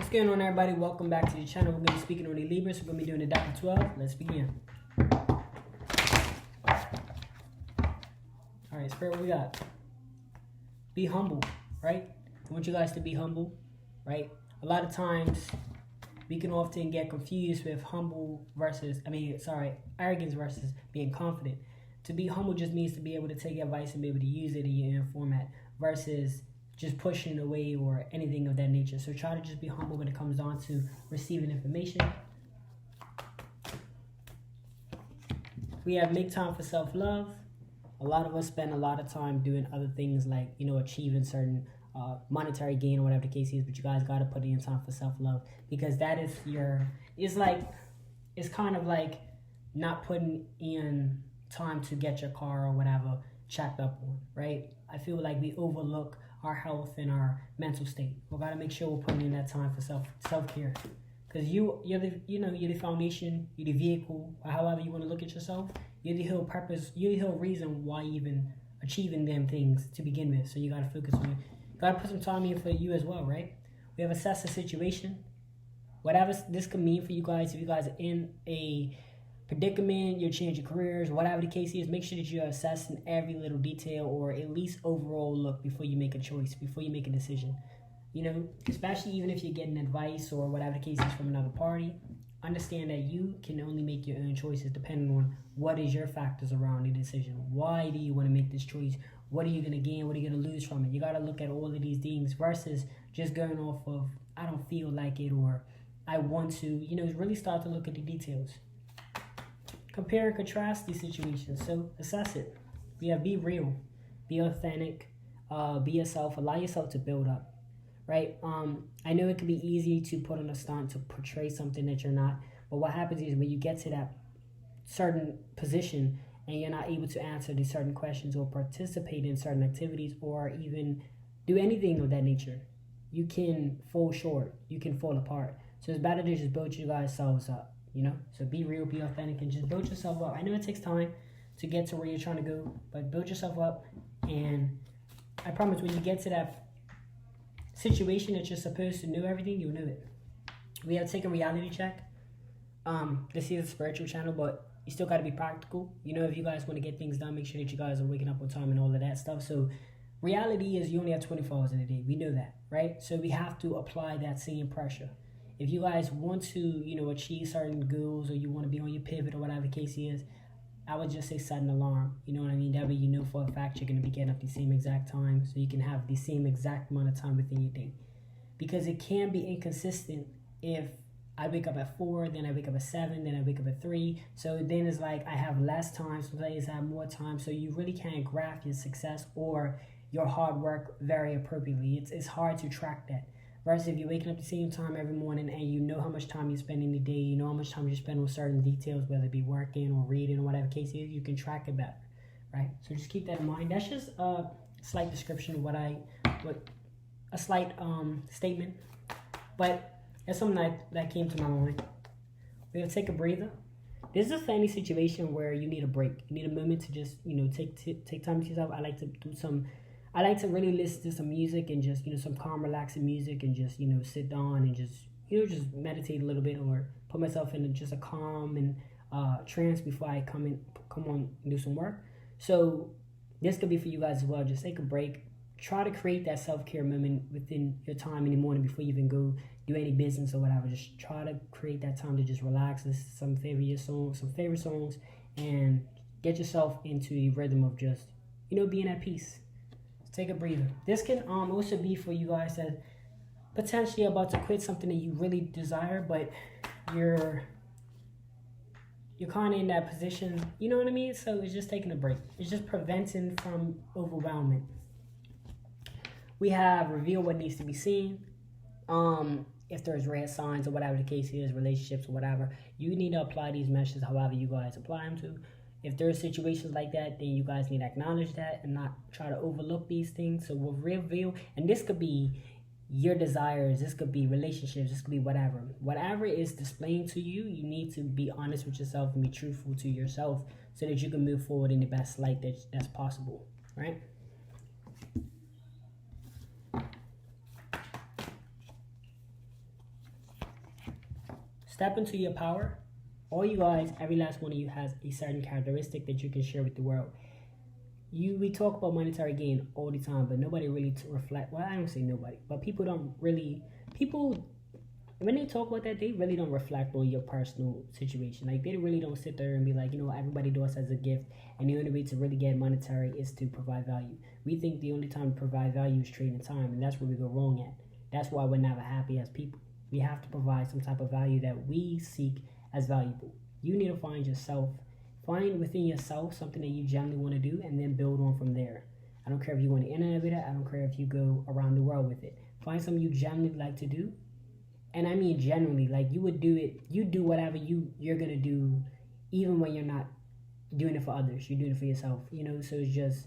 What's going on, everybody? Welcome back to the channel. We're going to be speaking on the Libra, so we're going to be doing the deck of 12. Let's begin. Alright, Spirit, what we got? Be humble, right? I want you guys to be humble, right? A lot of times, we can often get confused with arrogance versus being confident. To be humble just means to be able to take advice and be able to use it in your own format versus just pushing away or anything of that nature. So try to just be humble when it comes down to receiving information. We have make time for self-love. A lot of us spend a lot of time doing other things like, achieving certain monetary gain or whatever the case is, but you guys got to put in time for self-love, because that is it's kind of like not putting in time to get your car or whatever checked up on, right? I feel like we overlook our health and our mental state. We gotta make sure we're putting in that time for self-care, because you're the foundation, you're the vehicle, or however you want to look at yourself. You're the whole purpose, you're the whole reason why you even achieving them things to begin with. So you gotta focus on it. You gotta put some time in for you as well, right? We have assessed the situation. Whatever this could mean for you guys, if you guys are in a predicament, you're changing careers, whatever the case is, make sure that you're assessing every little detail or at least overall look before you make a choice, before you make a decision. Especially even if you're getting advice or whatever the case is from another party, understand that you can only make your own choices depending on what is your factors around the decision. Why do you want to make this choice? What are you going to gain? What are you going to lose from it? You got to look at all of these things versus just going off of, I don't feel like it, or I want to, really start to look at the details. Compare and contrast these situations. So assess it. We have be real, be authentic, be yourself, allow yourself to build up, right? I know it can be easy to put on a stunt to portray something that you're not, but what happens is when you get to that certain position and you're not able to answer these certain questions or participate in certain activities or even do anything of that nature, you can fall short, you can fall apart. So it's better to just build you guys selves up. So be real, be authentic, and just build yourself up. I know it takes time to get to where you're trying to go, but build yourself up, and I promise when you get to that situation that you're supposed to know everything, you'll know it. We have to take a reality check. This is a spiritual channel, but you still got to be practical. If you guys want to get things done, make sure that you guys are waking up on time and all of that stuff. So reality is you only have 24 hours in a day. We know that, right? So we have to apply that same pressure. If you guys want to, achieve certain goals, or you want to be on your pivot or whatever the case is, I would just say set an alarm. You know what I mean? That way you know for a fact you're going to be getting up the same exact time, so you can have the same exact amount of time within your day. Because it can be inconsistent if I wake up at 4, then I wake up at 7, then I wake up at 3. So then it's like I have less time, some days I have more time. So you really can't graph your success or your hard work very appropriately. It's hard to track that. Versus if you're waking up at the same time every morning and you know how much time you spend in the day, you know how much time you spend on certain details, whether it be working or reading or whatever the case is, you can track it better, right? So just keep that in mind. That's just a slight description of a slight statement, but it's something that came to my mind. We're gonna take a breather. This is a any situation where you need a break. You need a moment to just take time to yourself. I like to really listen to some music and just, some calm, relaxing music, and just, sit down and just meditate a little bit, or put myself in just a calm and trance before I come on and do some work. So this could be for you guys as well. Just take a break. Try to create that self-care moment within your time in the morning before you even go do any business or whatever. Just try to create that time to just relax, listen to some favorite songs, and get yourself into a rhythm of just, being at peace. Take a breather. This can also be for you guys that potentially about to quit something that you really desire, but you're kind of in that position. You know what I mean? So it's just taking a break. It's just preventing from overwhelming. We have reveal what needs to be seen. If there's red signs or whatever the case is, relationships or whatever, you need to apply these messages however you guys apply them to. If there are situations like that, then you guys need to acknowledge that and not try to overlook these things. So we'll reveal, and this could be your desires, this could be relationships, this could be whatever. Whatever is displaying to you, you need to be honest with yourself and be truthful to yourself so that you can move forward in the best light that's possible, right? Step into your power. All you guys, every last one of you has a certain characteristic that you can share with the world. We talk about monetary gain all the time, but nobody really reflect. Well, I don't say nobody, but people when they talk about that, they really don't reflect on your personal situation. Like, they really don't sit there and be like, everybody does as a gift, and the only way to really get monetary is to provide value. We think the only time to provide value is trading time, and that's where we go wrong at. That's why we're never happy as people. We have to provide some type of value that we seek as valuable. You need to find yourself. Find within yourself something that you generally want to do, and then build on from there. I don't care if you want to innovate it. I don't care if you go around the world with it. Find something you generally like to do. And I mean generally, like, you would do it. You do whatever you're going to do, even when you're not doing it for others. You're doing it for yourself, So it's just,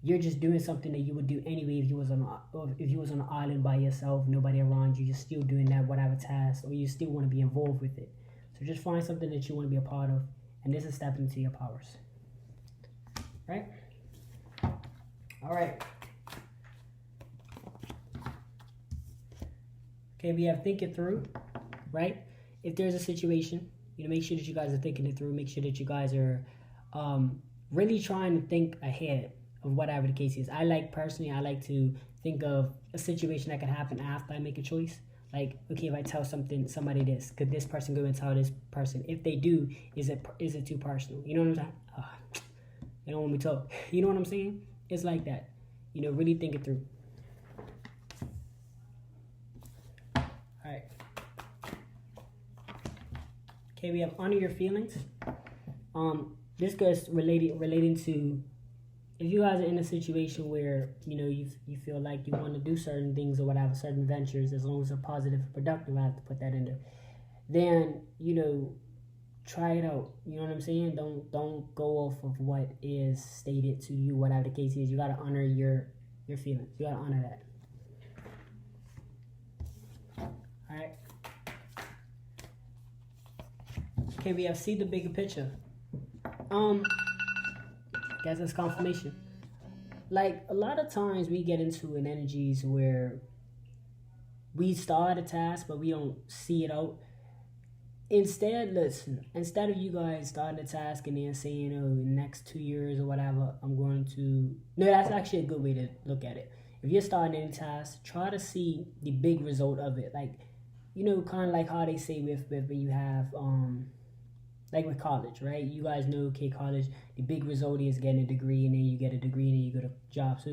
you're just doing something that you would do anyway if you was on an island by yourself, nobody around you. You're still doing that whatever task, or you still want to be involved with it. So just find something that you want to be a part of, and this is stepping into your powers. Right? All right. Okay, we have think it through, right? If there's a situation, make sure that you guys are thinking it through. Make sure that you guys are really trying to think ahead of whatever the case is. I like to think of a situation that could happen after I make a choice. Like, okay, if I tell somebody this, could this person go and tell this person? If they do, is it too personal? You know what I'm saying? They don't want me to talk. You know what I'm saying? It's like that. Really think it through. All right. Okay, we have honor your feelings. This goes relating to, if you guys are in a situation where you feel like you want to do certain things or whatever, certain ventures, as long as they're positive and productive, I have to put that in there. Then try it out. You know what I'm saying? Don't go off of what is stated to you, whatever the case is. You gotta honor your feelings. You gotta honor that. All right. Okay, we have see the bigger picture. Guess that's confirmation. Like, a lot of times we get into an energies where we start a task but we don't see it out. Instead of you guys starting a task and then saying, in the next 2 years or whatever, that's actually a good way to look at it. If you're starting any task, try to see the big result of it. Like, kind of like how they say with when you have like with college, right? You guys know, okay, college, the big result is getting a degree, and then you get a degree, and then you get a job. So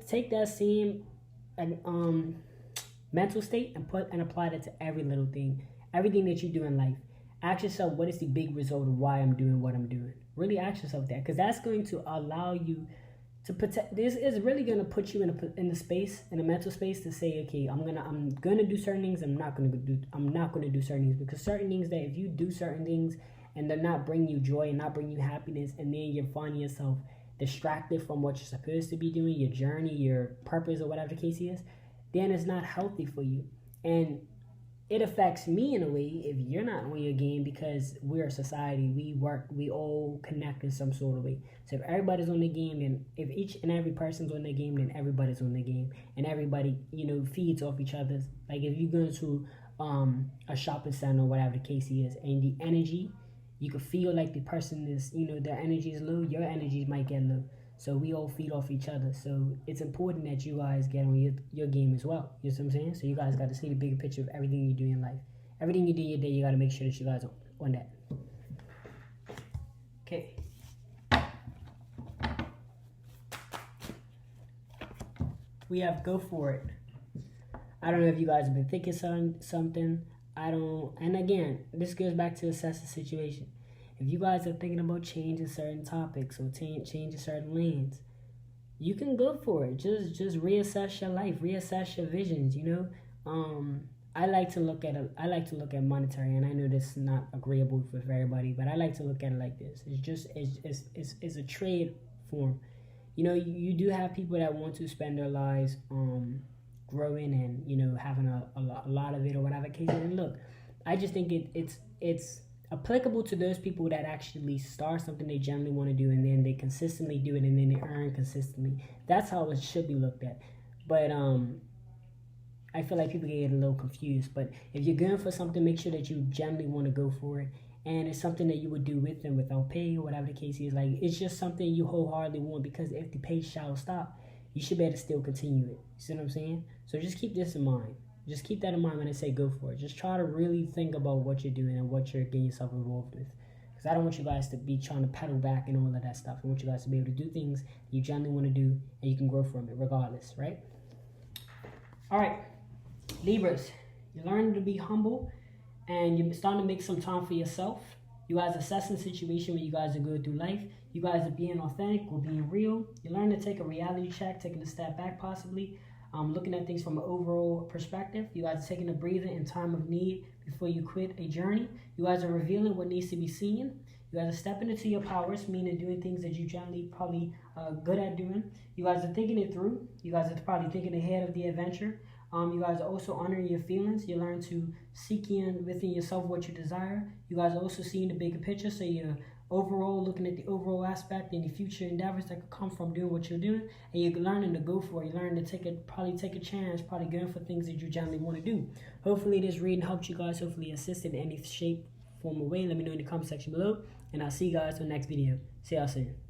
take that same mental state and apply that to every little thing, everything that you do in life. Ask yourself, what is the big result of why I'm doing what I'm doing? Really ask yourself that, because that's going to allow you to protect. This is really going to put you in a mental space to say, okay, I'm gonna do certain things. I'm not gonna do certain things, because certain things that if you do certain things and they're not bringing you joy and not bringing you happiness, and then you're finding yourself distracted from what you're supposed to be doing, your journey, your purpose, or whatever the case is, then it's not healthy for you. And it affects me in a way if you're not on your game, because we're a society. We all connect in some sort of way. So if everybody's on the game, then if each and every person's on the game, then everybody's on the game, and everybody feeds off each other's. Like, if you go to a shopping center or whatever the case is, and the energy, you can feel like the person is, their energy is low, your energy might get low. So we all feed off each other. So it's important that you guys get on your game as well. You know what I'm saying? So you guys got to see the bigger picture of everything you do in life. Everything you do in your day, you got to make sure that you guys are on that. Okay. We have go for it. I don't know if you guys have been thinking something. And again, this goes back to assess the situation. If you guys are thinking about changing certain topics or changing certain lanes, you can go for it. Just reassess your life, reassess your visions. I like to look at monetary, and I know this is not agreeable for everybody, but I like to look at it like this. It's a trade form. You do have people that want to spend their lives growing and having a lot of it or whatever case. And look, I just think it's applicable to those people that actually start something they generally want to do, and then they consistently do it, and then they earn consistently. That's how it should be looked at. But I feel like people get a little confused. But if you're going for something, make sure that you genuinely want to go for it. And it's something that you would do with them without pay or whatever the case is. Like, it's just something you wholeheartedly want, because if the pay shall stop, you should be able to still continue it. You see what I'm saying? So just keep this in mind. Just keep that in mind when I say go for it. Just try to really think about what you're doing and what you're getting yourself involved with. Because I don't want you guys to be trying to pedal back and all of that stuff. I want you guys to be able to do things you genuinely want to do, and you can grow from it regardless, right? All right, Libras, you're learning to be humble, and you're starting to make some time for yourself. You guys assessing the situation where you guys are going through life. You guys are being authentic or being real. You're learning to take a reality check, taking a step back possibly. Looking at things from an overall perspective. You guys are taking a breather in time of need before you quit a journey. You guys are revealing what needs to be seen. You guys are stepping into your powers, meaning doing things that you generally probably good at doing. You guys are thinking it through. You guys are probably thinking ahead of the adventure. You guys are also honoring your feelings. You learn to seek in within yourself what you desire. You guys are also seeing the bigger picture, so you're overall looking at the overall aspect and the future endeavors that could come from doing what you're doing, and you're learning to go for it. You're learning to probably take a chance, probably going for things that you generally want to do. Hopefully this reading helped you guys, hopefully assisted in any shape, form, or way. Let me know in the comment section below, and I'll see you guys in the next video. See y'all soon.